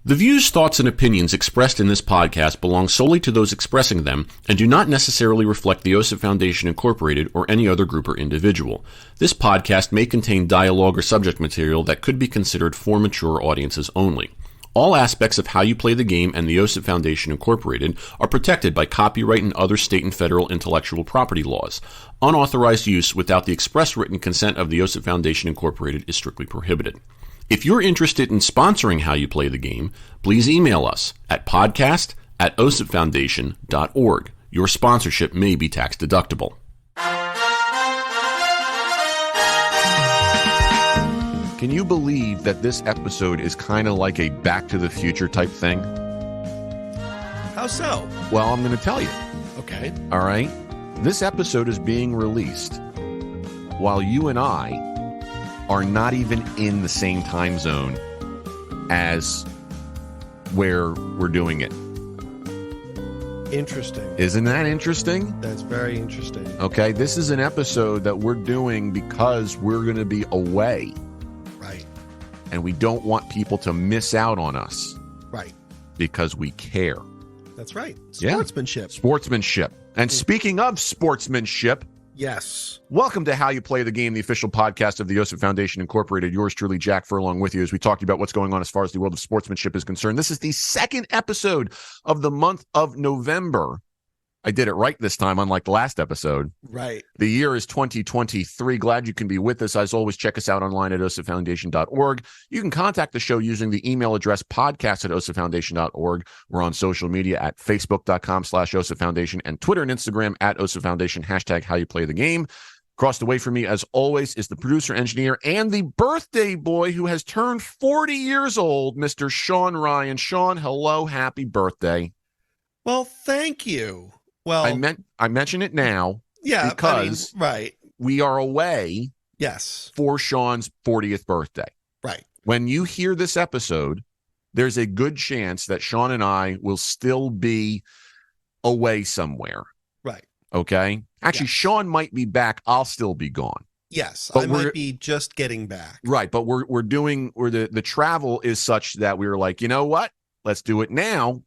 The views, thoughts, and opinions expressed in this podcast belong solely to those expressing them and do not necessarily reflect the OSIP Foundation Incorporated or any other group or individual. This podcast may contain dialogue or subject material that could be considered for mature audiences only. All aspects of How You Play the Game and the OSIP Foundation Incorporated are protected by copyright and other state and federal intellectual property laws. Unauthorized use without the express written consent of the OSIP Foundation Incorporated is strictly prohibited. If you're interested in sponsoring How You Play the Game, please email us at podcast@osipfoundation.org. Your sponsorship may be tax deductible. Can you believe that this episode is kind of like a Back to the Future type thing? How so? Well, I'm going to tell you. Okay. All right? This episode is being released while you and I are not even in the same time zone as where we're doing it. Interesting. Isn't that interesting? That's very interesting. Okay, this is an episode that we're doing because we're going to be away. Right. And we don't want people to miss out on us. Right. Because we care. That's right. Yeah. Sportsmanship. Sportsmanship. And speaking of sportsmanship, yes. welcome to How You Play the Game, the official podcast of the OSIP Foundation Incorporated. Yours truly, Jack Furlong, with you as we talked about what's going on as far as the world of sportsmanship is concerned. This is the second episode of the month of November. I did it right this time, unlike the last episode. Right. The year is 2023. Glad you can be with us. As always, check us out online at osipfoundation.org. You can contact the show using the email address podcast@osipfoundation.org. We're on social media at facebook.com/osipfoundation and Twitter and Instagram at osipfoundation, hashtag how you play the game. Across the way from me, as always, is the producer, engineer, and the birthday boy who has turned 40 years old, Mr. Sean Ryan. Sean, hello. Happy birthday. Well, thank you. Well, I mention it now. Yeah, because right. We are away. Yes. For Sean's 40th birthday. Right. When you hear this episode, there's a good chance that Sean and I will still be away somewhere. Right. Okay? Actually, yes. Sean might be back. I'll still be gone. Yes, but I might be just getting back. Right, but the travel is such that we were like, you know what? Let's do it now.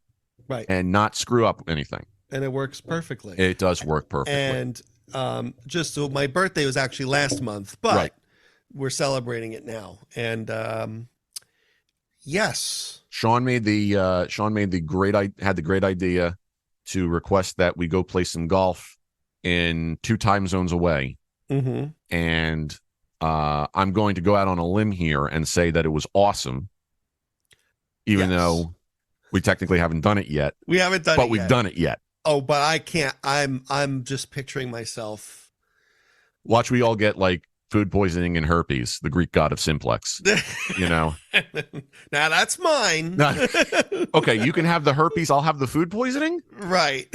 Right. And not screw up anything. And it works perfectly. It does work perfectly. And just so my birthday was actually last month, but we're celebrating it now. And yes, Sean had the great idea to request that we go play some golf in 2 time zones away. Mm-hmm. And I'm going to go out on a limb here and say that it was awesome, even though we technically haven't done it yet. We haven't done it yet. But we've done it yet. Oh, but I can't. I'm just picturing myself. Watch, we all get like food poisoning and herpes, the Greek god of simplex. You know. Now that's mine. Okay, you can have the herpes. I'll have the food poisoning. Right.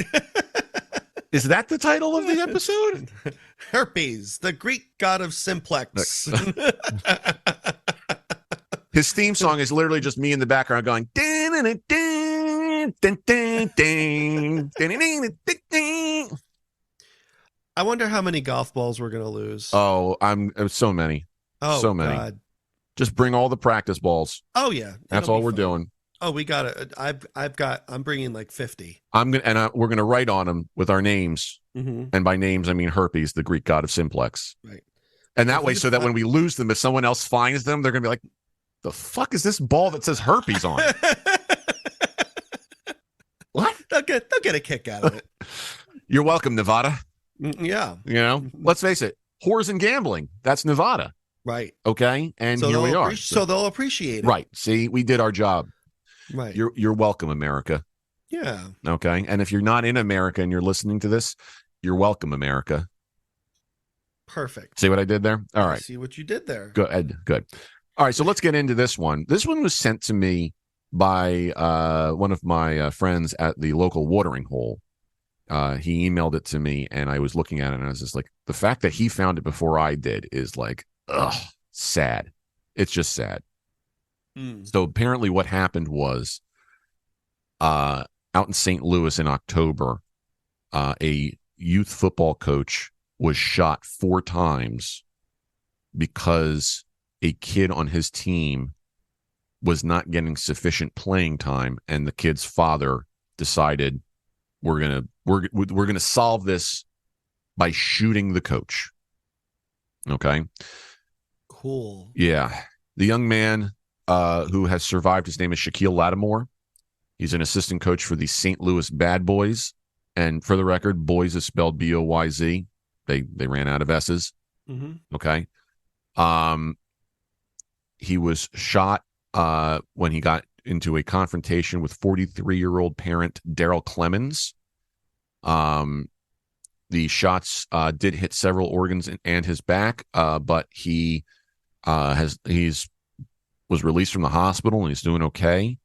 Is that the title of the episode? Herpes, the Greek god of simplex. His theme song is literally just me in the background going. I wonder how many golf balls we're gonna lose. Oh, so many. Oh, so many. God. Just bring all the practice balls. Oh yeah, that's all we're doing. Oh, we got it. I'm bringing like 50. We're gonna write on them with our names, and by names I mean herpes, the Greek god of simplex. Right. And that way, so that when we lose them, if someone else finds them, they're gonna be like, "The fuck is this ball that says herpes on it?" What? They'll get a kick out of it. You're welcome, Nevada. Yeah. You know, let's face it, whores and gambling, that's Nevada. Right. Okay. And so here we are. So they'll appreciate it. Right. See, we did our job. Right. You're welcome, America. Yeah. Okay. And if you're not in America and you're listening to this, you're welcome, America. Perfect. See what I did there? All right. I see what you did there. Good. All right. So let's get into this one. This one was sent to me by one of my friends at the local watering hole. He emailed it to me and I was looking at it and I was just like, the fact that he found it before I did is like, sad. It's just sad. So apparently what happened was out in St. Louis in October, a youth football coach was shot 4 times because a kid on his team was not getting sufficient playing time, and the kid's father decided we're gonna solve this by shooting the coach. Okay. Cool. Yeah. The young man who has survived, his name is Shaquille Lattimore. He's an assistant coach for the St. Louis Bad Boys. And for the record, boys is spelled Boyz. They ran out of S's. Mm-hmm. Okay. He was shot when he got into a confrontation with 43-year-old parent Daryl Clemens. The shots did hit several organs and his back, but he was released from the hospital and he's doing okay.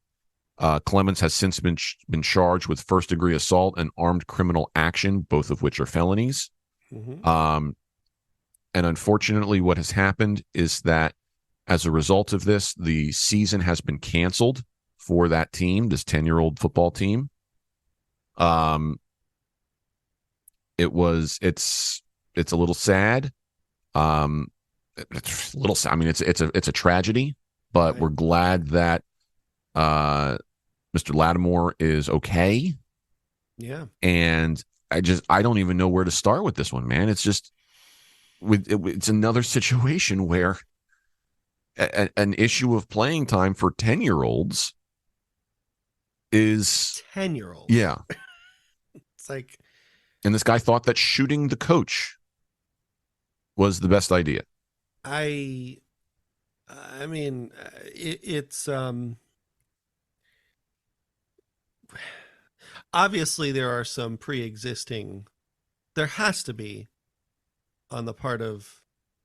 Clemens has since been charged with first-degree assault and armed criminal action, both of which are felonies. Mm-hmm. And unfortunately, what has happened is that as a result of this, the season has been canceled for that team, this 10-year-old football team. It's a little sad. It's a little. I mean, it's a tragedy, but Right. we're glad that Mr. Lattimore is okay. Yeah. And I don't even know where to start with this one, man. It's just it's another situation where an issue of playing time for 10-year-olds is 10-year-olds. yeah. It's like, And this guy thought that shooting the coach was the best idea. I mean, it's obviously there are some pre-existing. There has to be, on the part of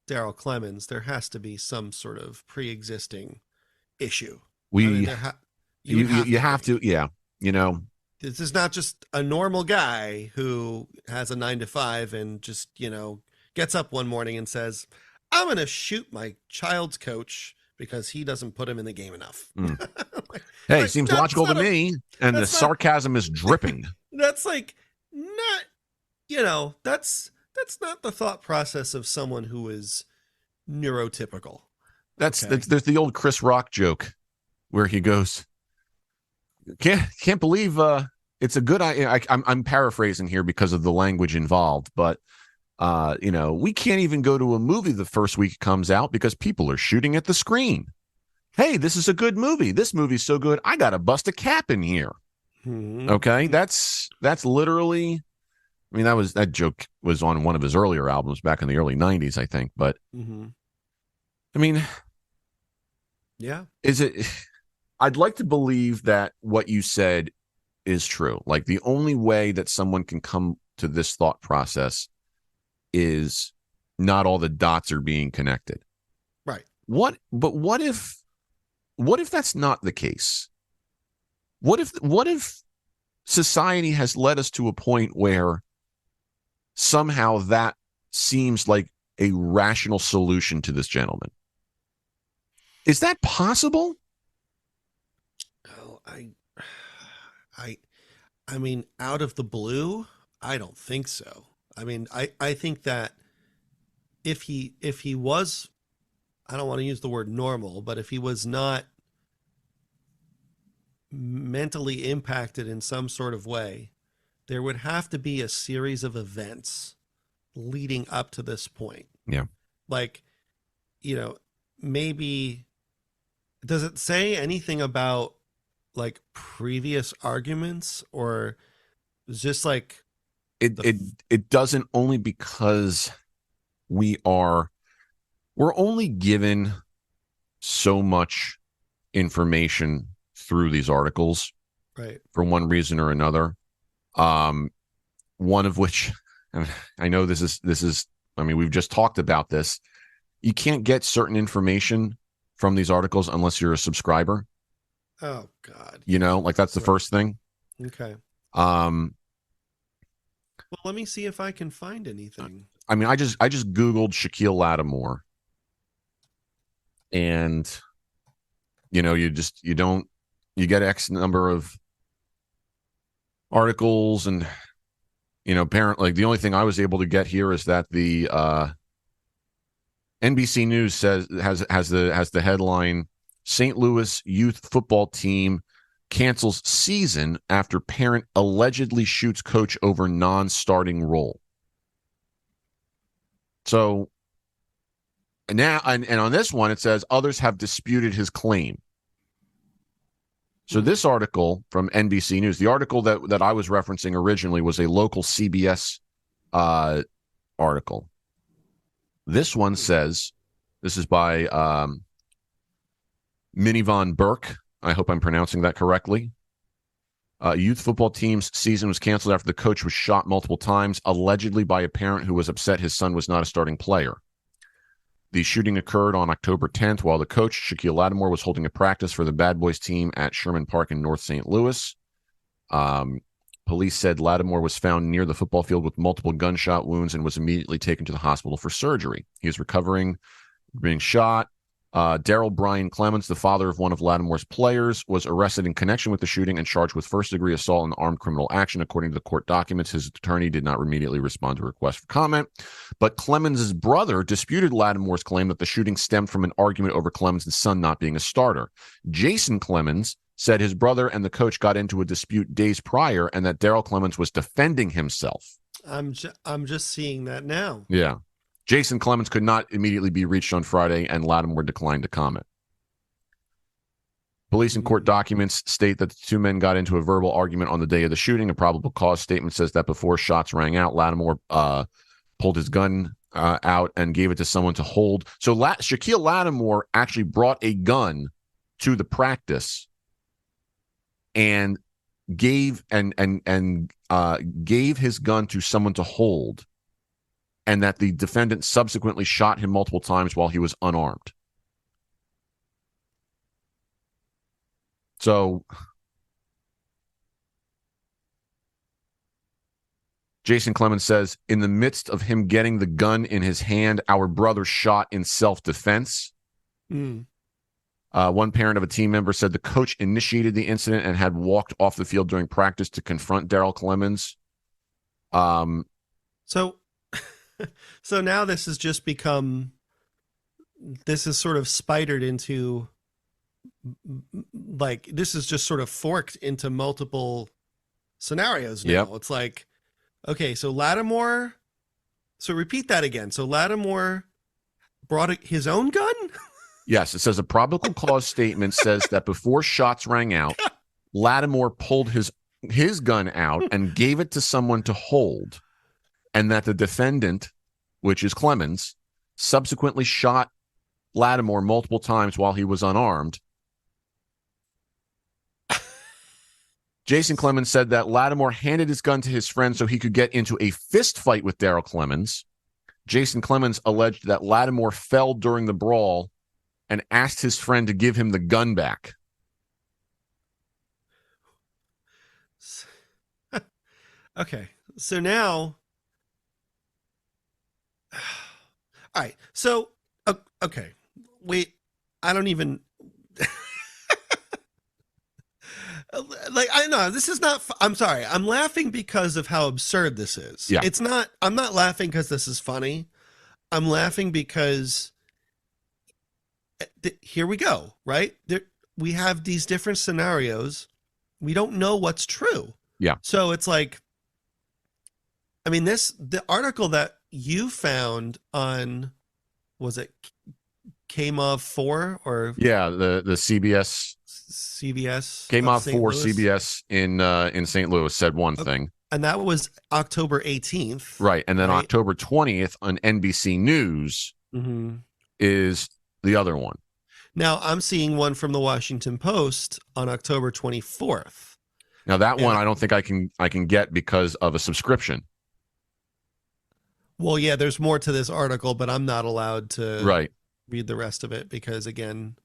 Daryl Clemens, there has to be some sort of pre-existing issue. You have to, yeah. You know, this is not just a normal guy who has a 9-to-5 and just, gets up one morning and says, I'm going to shoot my child's coach because he doesn't put him in the game enough. Hey, seems logical to me. And the sarcasm is dripping. That's like not, that's not the thought process of someone who is neurotypical. There's the old Chris Rock joke where he goes, can't believe it's a good idea. I'm paraphrasing here because of the language involved, but we can't even go to a movie the first week it comes out because people are shooting at the screen. Hey, this is a good movie. This movie's so good, I got to bust a cap in here. Mm-hmm. Okay, that's literally. I mean, that joke was on one of his earlier albums back in the early 90s, I think. But mm-hmm. I mean, yeah, is it? I'd like to believe that what you said is true. Like the only way that someone can come to this thought process is not all the dots are being connected. Right. What if that's not the case? What if society has led us to a point where somehow that seems like a rational solution to this gentleman? Is that possible? Oh, I mean, out of the blue, I don't think so. I mean, I think that if he was, I don't want to use the word normal, but if he was not mentally impacted in some sort of way, there would have to be a series of events leading up to this point. Yeah. Like, maybe, does it say anything about like previous arguments, or just like it doesn't, only because we're only given so much information through these articles, right, for one reason or another. One of which, I know this is, I mean, we've just talked about this. You can't get certain information from these articles unless you're a subscriber. Oh God. Like that's the first thing. Okay. Well, let me see if I can find anything. I mean, I just Googled Shaquille Lattimore, and you get X number of articles, and apparently the only thing I was able to get here is that the NBC News has the headline, St. Louis youth football team cancels season after parent allegedly shoots coach over non-starting role. So now, and on this one, it says others have disputed his claim. So this article from NBC News, the article that I was referencing originally was a local CBS article. This one says, this is by Minnie Von Burke. I hope I'm pronouncing that correctly. Youth football team's season was canceled after the coach was shot multiple times, allegedly by a parent who was upset his son was not a starting player. The shooting occurred on October 10th while the coach, Shaquille Lattimore, was holding a practice for the Bad Boys team at Sherman Park in North St. Louis. Police said Lattimore was found near the football field with multiple gunshot wounds and was immediately taken to the hospital for surgery. He is recovering, being shot. Daryl Brian Clemens, the father of one of Lattimore's players, was arrested in connection with the shooting and charged with first-degree assault and armed criminal action. According to the court documents, his attorney did not immediately respond to a request for comment. But Clemens' brother disputed Lattimore's claim that the shooting stemmed from an argument over Clemens' son not being a starter. Jason Clemens said his brother and the coach got into a dispute days prior and that Daryl Clemens was defending himself. I'm just seeing that now. Yeah. Jason Clemens could not immediately be reached on Friday, and Lattimore declined to comment. Police and court documents state that the two men got into a verbal argument on the day of the shooting. A probable cause statement says that before shots rang out, Lattimore pulled his gun out and gave it to someone to hold. So Shaquille Lattimore actually brought a gun to the practice and gave his gun to someone to hold, and that the defendant subsequently shot him multiple times while he was unarmed. So Jason Clemens says, in the midst of him getting the gun in his hand, our brother shot in self-defense. One parent of a team member said the coach initiated the incident and had walked off the field during practice to confront Daryl Clemens. So now this has just become, this is sort of spidered into, like, this is just sort of forked into multiple scenarios now. Yep. It's like, okay, so Lattimore, so repeat that again. So Lattimore brought his own gun? Yes, it says a probable cause statement says that before shots rang out, Lattimore pulled his gun out and gave it to someone to hold, and that the defendant, which is Clemens, subsequently shot Lattimore multiple times while he was unarmed. Jason Clemens said that Lattimore handed his gun to his friend so he could get into a fist fight with Daryl Clemens. Jason Clemens alleged that Lattimore fell during the brawl and asked his friend to give him the gun back. Okay, so now... All right. So, okay. Wait, I don't even like, I know this is not, I'm sorry. I'm laughing because of how absurd this is. Yeah. It's not, I'm not laughing because this is funny. I'm laughing because here we go, right? We have these different scenarios. We don't know what's true. Yeah. So it's like, I mean, the article that you found on, was it KMOV 4 or? Yeah, the CBS. KMOV 4 CBS in St. Louis said one thing. And that was October 18th. Right. And then October 20th on NBC News is the other one. Now I'm seeing one from the Washington Post on October 24th. Now that one I don't think I can get because of a subscription. Well, yeah, there's more to this article, but I'm not allowed to read the rest of it because, again,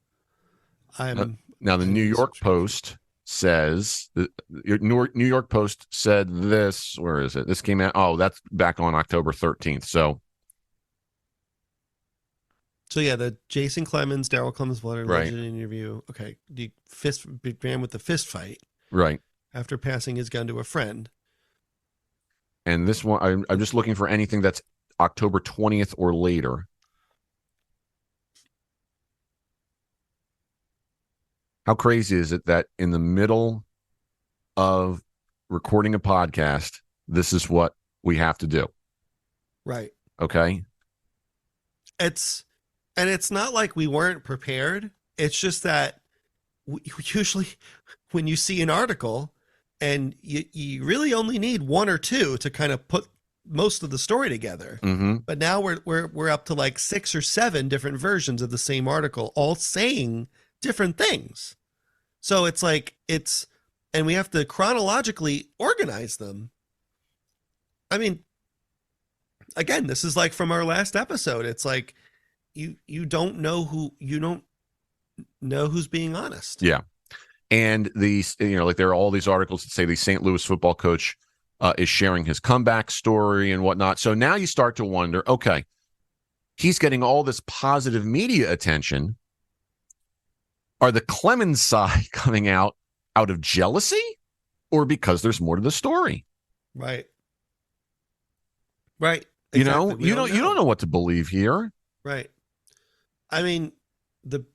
now the New York Post says, the New York Post said this, where is it? This came out, that's back on October 13th. So yeah, the Jason Clemens, Daryl Clemens blood alleged interview. Okay, the began with the fist fight. Right. After passing his gun to a friend. And this one, I'm just looking for anything that's October 20th or later. How crazy is it that in the middle of recording a podcast, this is what we have to do? Right. Okay. It's not like we weren't prepared. It's just that usually when you see an article and you really only need one or two to kind of put most of the story together. Mm-hmm. But now we're up to like 6 or 7 different versions of the same article, all saying different things. So it's like and we have to chronologically organize them. I mean, again, this is like from our last episode. It's like you don't know who's being honest. Yeah. And like there are all these articles that say the St. Louis football coach is sharing his comeback story and whatnot. So now you start to wonder, okay, he's getting all this positive media attention. Are the Clemens side coming out of jealousy or because there's more to the story? Right. Right. Exactly. You don't know what to believe here. Right. I mean, the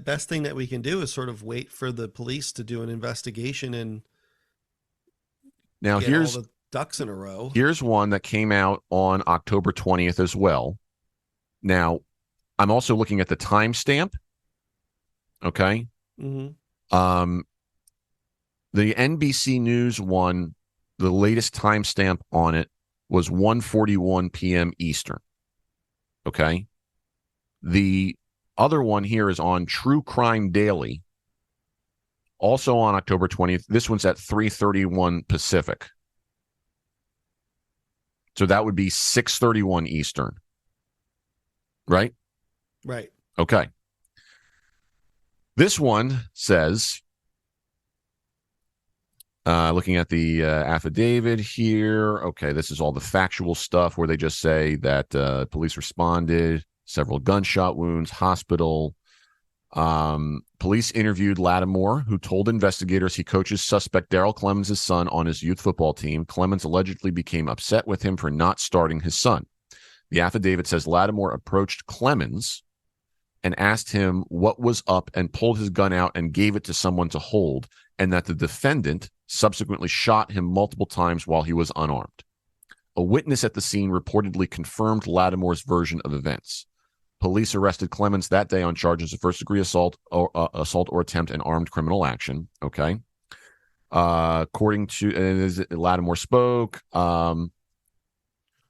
best thing that we can do is sort of wait for the police to do an investigation and now get here's all the ducks in a row. Here's one that came out on October 20th as well. Now, I'm also looking at the timestamp. Okay. Mm-hmm. The NBC News one, the latest timestamp on it was 1:41 p.m. Eastern. Okay. The other one here is on True Crime Daily, also on October 20th. This one's at 3:31 Pacific. So that would be 6:31 Eastern. Right? Right. Okay. This one says, looking at the affidavit here, okay, this is all the factual stuff where they just say that police responded, several gunshot wounds, hospital. Police interviewed Lattimore, who told investigators he coaches suspect Daryl Clemens' son on his youth football team. Clemens allegedly became upset with him for not starting his son. The affidavit says Lattimore approached Clemens and asked him what was up and pulled his gun out and gave it to someone to hold, and that the defendant subsequently shot him multiple times while he was unarmed. A witness at the scene reportedly confirmed Lattimore's version of events. Police arrested Clemens that day on charges of first-degree assault or attempt and armed criminal action. Okay. According to Lattimore spoke.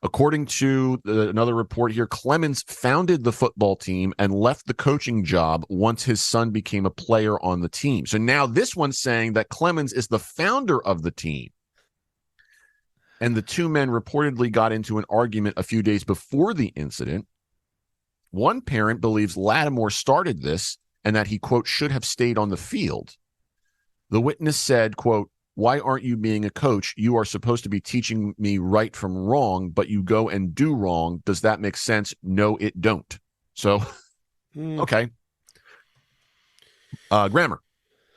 According to another report here, Clemens founded the football team and left the coaching job once his son became a player on the team. So now this one's saying that Clemens is the founder of the team. And the two men reportedly got into an argument a few days before the incident. One parent believes Lattimore started this and that he, quote, should have stayed on the field. The witness said, quote, "Why aren't you being a coach? You are supposed to be teaching me right from wrong, but you go and do wrong. Does that make sense?" No, it don't. So, okay. Grammar.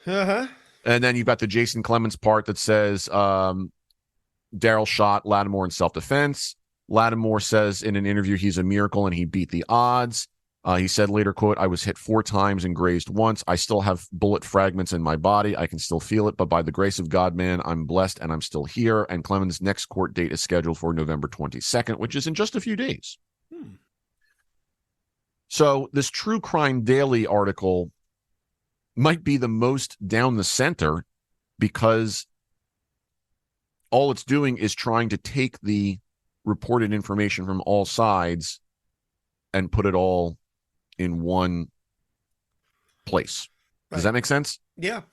Uh-huh. And then you've got the Jason Clemens part that says Daryl shot Lattimore in self-defense. Lattimore says in an interview he's a miracle and he beat the odds. He said later, quote, "I was hit 4 times and grazed once. I still have bullet fragments in my body. I can still feel it, but by the grace of God, man, I'm blessed and I'm still here." And Clemens' next court date is scheduled for November 22nd, which is in just a few days. So this True Crime Daily article might be the most down the center because all it's doing is trying to take the reported information from all sides and put it all in one place. Does that make sense? Yeah.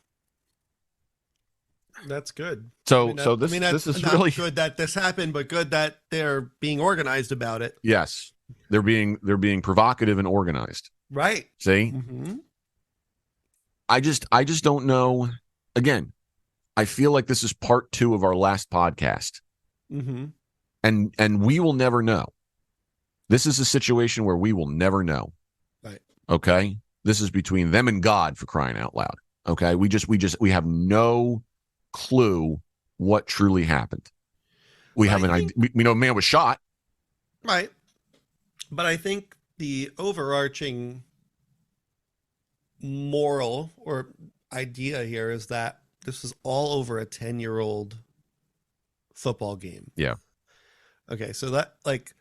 That's good. So this is really good that this happened, but good that they're being organized about it. Yes. They're being provocative and organized. Right. See? Mm-hmm. I just don't know. Again, I feel like this is part 2 of our last podcast. Mm-hmm. And we will never know. This is a situation where we will never know. Right. Okay? This is between them and God, for crying out loud. Okay? We have no clue what truly happened. We have an idea. We know a man was shot. Right. But I think the overarching moral or idea here is that this is all over a 10-year-old football game. Yeah. Okay, so that like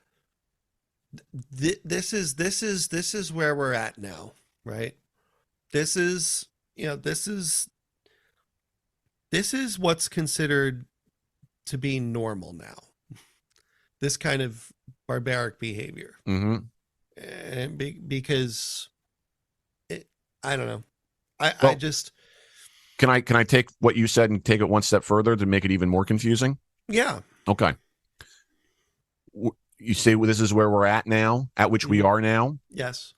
this is where we're at now, right? This is, this is what's considered to be normal now. This kind of barbaric behavior. Mm-hmm. And because I don't know. I Well, just can I take what you said and take it one step further to make it even more confusing? yeah. Okay. You say this is where we're at now, at which we are now. Yes.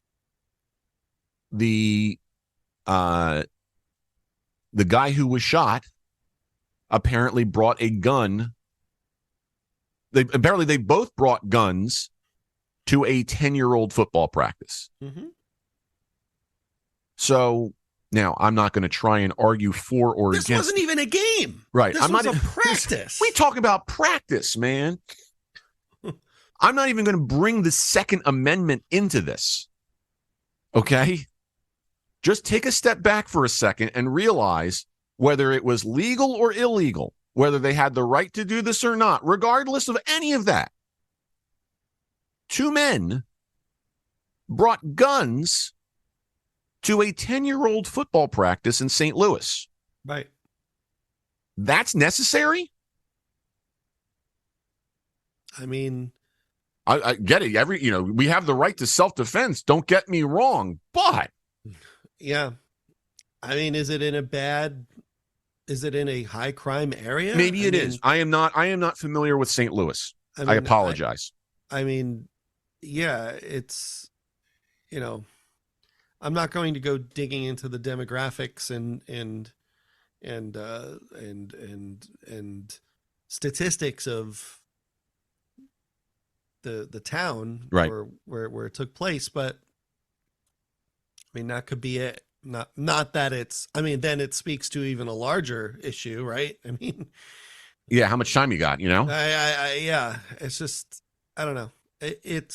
The guy who was shot apparently brought a gun. They both brought guns to a 10-year-old football practice. Mm-hmm. So now I'm not going to try and argue for or this against. This wasn't even a game. Right. This was a practice. We talk about practice, man. I'm not even going to bring the Second Amendment into this. Okay? Just take a step back for a second and realize whether it was legal or illegal, whether they had the right to do this or not, regardless of any of that. Two men brought guns to a 10-year-old football practice in St. Louis. Right. That's necessary? I mean, I get it. We have the right to self-defense. Don't get me wrong. But yeah. I mean, is it in a high crime area? Maybe it is. I am not familiar with St. Louis. I apologize. I mean, yeah, it's, I'm not going to go digging into the demographics and statistics of the town, right, or where it took place, but I mean that could be it. Not that it's. I mean, then it speaks to even a larger issue, right? I mean, yeah. How much time you got? Yeah. It's just I don't know. It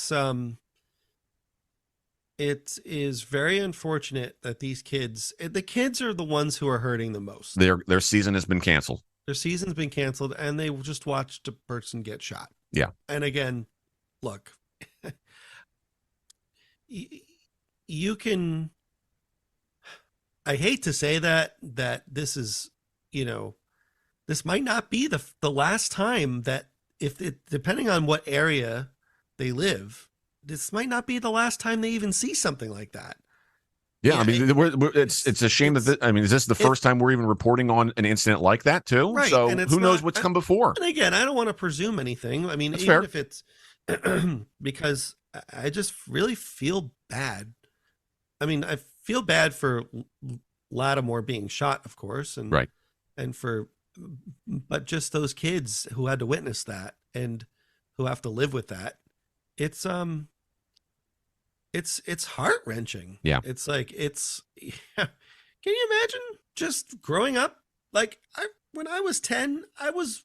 is very unfortunate that the kids are the ones who are hurting the most. Their season has been canceled. Their season's been canceled, and they just watched a person get shot. Yeah. And again, look, you can. I hate to say that this is, this might not be the last time that depending on what area they live, this might not be the last time they even see something like that. Yeah, I mean, it's a shame is this the first time we're even reporting on an incident like that too? Right. So who knows what's come before? And again, I don't want to presume anything. I mean, That's even fair. if it's because I just really feel bad. I mean, I feel bad for Lattimore being shot, of course, and right, but just those kids who had to witness that and who have to live with that. It's heart-wrenching. Yeah. It's like can you imagine just growing up? Like when I was 10, I was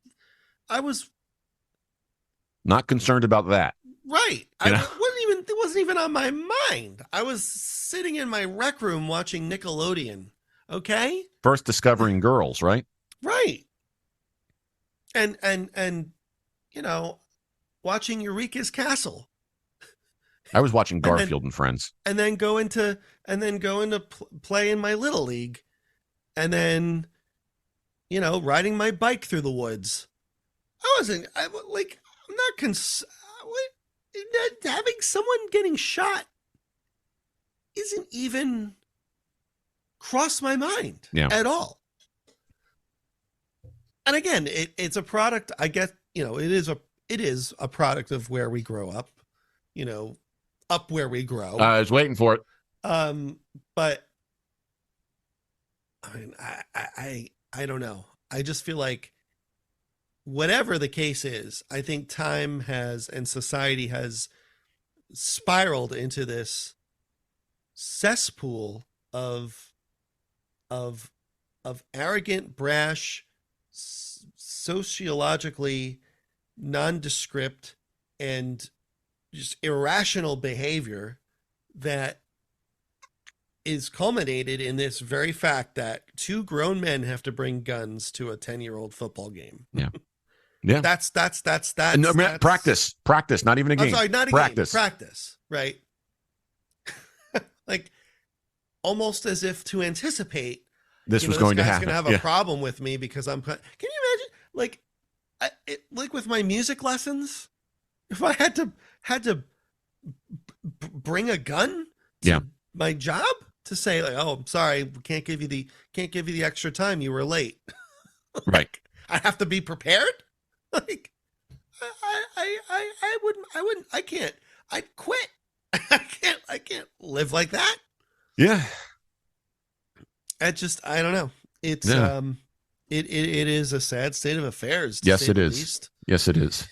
not concerned about that. right. It wasn't even on my mind. I was sitting in my rec room watching Nickelodeon. Okay? First discovering girls, right? Right. And watching Eureka's Castle. I was watching Garfield and Friends. And then go into play in my little league. And then riding my bike through the woods. I'm not having someone getting shot isn't even crossed my mind at all. And again, it's a product, I guess, it is a product of where we grow up, up where we grow. I was waiting for it. But I mean, I don't know. I just feel like whatever the case is, I think time has and society has spiraled into this cesspool of arrogant, brash, sociologically nondescript and just irrational behavior that is culminated in this very fact that 2 grown men have to bring guns to a 10-year-old football game. Yeah. Yeah. That's practice, not even a game. I'm sorry, not a practice. game. Practice, right? Like almost as if to anticipate this was going to happen. Going to have a problem with me because I'm. Can you imagine, like with my music lessons, if I had to bring a gun to my job to say like, oh, I'm sorry, can't give you the extra time, you were late. Right. I have to be prepared. Like, I can't. I'd quit. I can't live like that. Yeah. I don't know. It's it is a sad state of affairs. Yes, it is. Yes, it is.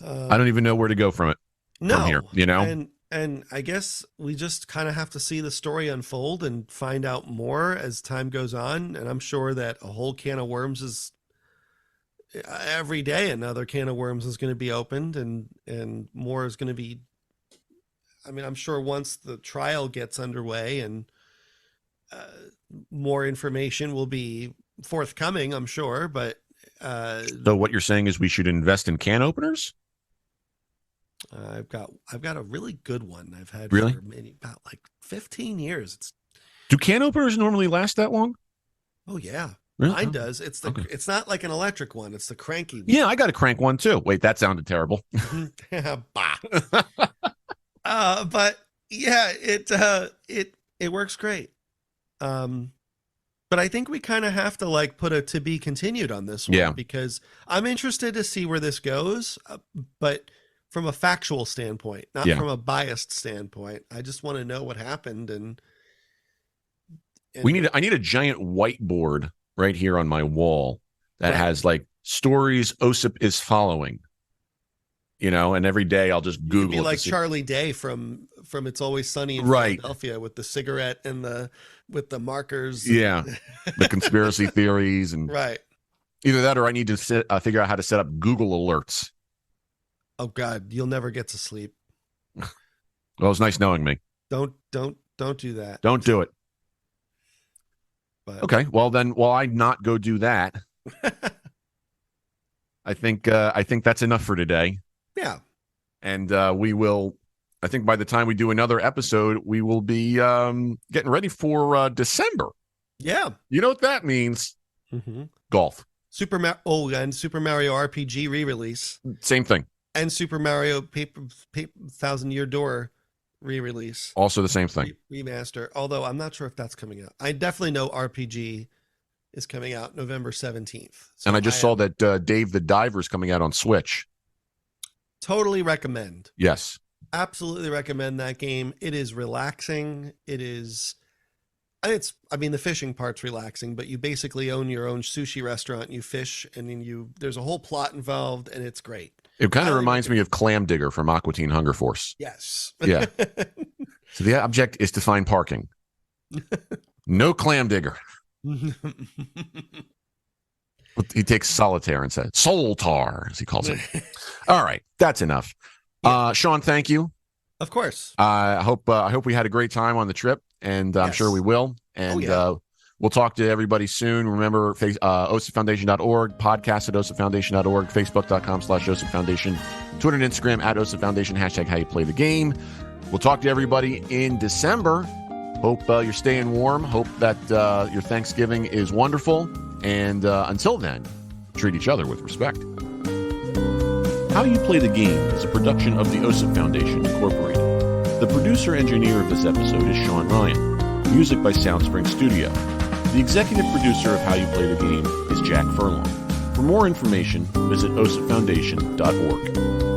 I don't even know where to go from here, you know? And I guess we just kind of have to see the story unfold and find out more as time goes on. And I'm sure that a whole can of worms is every day. Another can of worms is going to be opened and more is going to be, I mean, I'm sure once the trial gets underway and more information will be forthcoming, I'm sure. But so what you're saying is we should invest in can openers? I've got a really good one I've had for about like 15 years. Do can openers normally last that long? Oh yeah. Really? Mine does. It's not like an electric one. It's the cranky one. Yeah, I got a crank one too. Wait, that sounded terrible. Bah. But yeah, it works great. But I think we kind of have to like put a to be continued on this one because I'm interested to see where this goes, but from a factual standpoint, not from a biased standpoint. I just want to know what happened and I need a giant whiteboard right here on my wall that has like stories OSIP is following. You know, and every day I'll just Google. You'd be like Charlie Day from It's Always Sunny in Philadelphia with the cigarette and with the markers. Yeah, the conspiracy theories and Either that or I need to figure out how to set up Google alerts. Oh God, you'll never get to sleep. Well, it's nice knowing me. Don't do that. Don't do it. But, okay, well then, while I not go do that, I think that's enough for today. Yeah. And we will, I think by the time we do another episode, we will be getting ready for December. Yeah. You know what that means? Mm-hmm. Golf. And Super Mario RPG re-release. Same thing. And Super Mario Paper 1000-Year Door re-release. Also the same thing. Remaster. Although I'm not sure if that's coming out. I definitely know RPG is coming out November 17th. So and I just saw that Dave the Diver is coming out on Switch. Totally recommend. Yes. Absolutely recommend that game. It is relaxing. I mean, the fishing part's relaxing, but you basically own your own sushi restaurant. You fish, and then there's a whole plot involved, and it's great. It kind of reminds me of Clam Digger from Aqua Teen Hunger Force. Yes. Yeah. So the object is to find parking. No Clam Digger. He takes solitaire and says Soltar, as he calls it. All right, that's enough. Yeah. Sean, thank you. Of course. I hope we had a great time on the trip, and I'm sure we will. And we'll talk to everybody soon. Remember, OSIPFoundation.org, podcast at OSIPFoundation.org, Facebook.com/OSIPFoundation, Twitter and Instagram at OSIPFoundation, hashtag how you play the game. We'll talk to everybody in December. Hope you're staying warm. Hope that your Thanksgiving is wonderful. And until then, treat each other with respect. How You Play the Game is a production of the OSIP Foundation, Incorporated. The producer-engineer of this episode is Sean Ryan. Music by Soundspring Studio. The executive producer of How You Play the Game is Jack Furlong. For more information, visit osipfoundation.org.